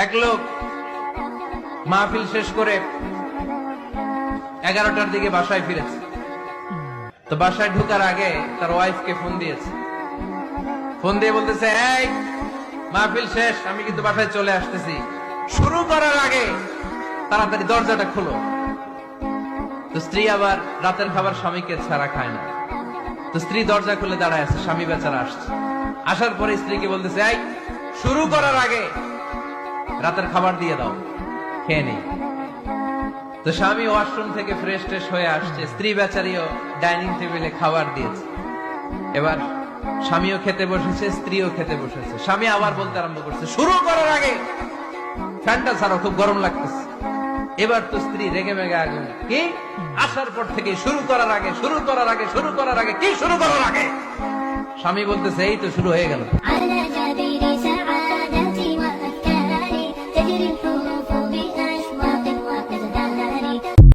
এক লোক মাহফিল শেষ করে 11টার দিকে বাসায় ফিরেছে। তো বাসায় ঢোকার আগে তার ওয়াইফকে ফোন দিয়েছে। ফোন দিয়ে বলতেছে, এই মাহফিল শেষ, আমি কিন্তু বাসায় চলে আসতেছি, শুরু করার আগে তাড়াতাড়ি দরজাটা খোলো। তো স্ত্রী আবার রাতের খাবার স্বামীকে ছাড়া খায় না। তো স্ত্রী দরজা খুলে দাঁড়ায় আছে, স্বামী বেচারা আসছে। আসার পরে স্ত্রীকে বলতেছে, এই শুরু করার আগে রাতের খাবার দিয়ে দাও, খেয়ে নেই। তো স্বামী ওয়াশরুম থেকে ফ্রেশ ট্রেশ হয়ে আসছে, স্ত্রী বেচারিও ডাইনিং টেবিলে খাবার দিয়েছে। এবার স্বামীও খেতে বসেছে, স্ত্রীও খেতে বসেছে। স্বামী আবার বলতে আরম্ভ করছে, শুরু করার আগে ফ্যানটা ছাড়ো, খুব গরম লাগতেছে। এবার তো স্ত্রী রেগে মেগে আগুন, কি আসার পর থেকে শুরু করার আগে, শুরু করার আগে, শুরু করার আগে, কি শুরু করার আগে? স্বামী বলতেছে, এই তো শুরু হয়ে গেল।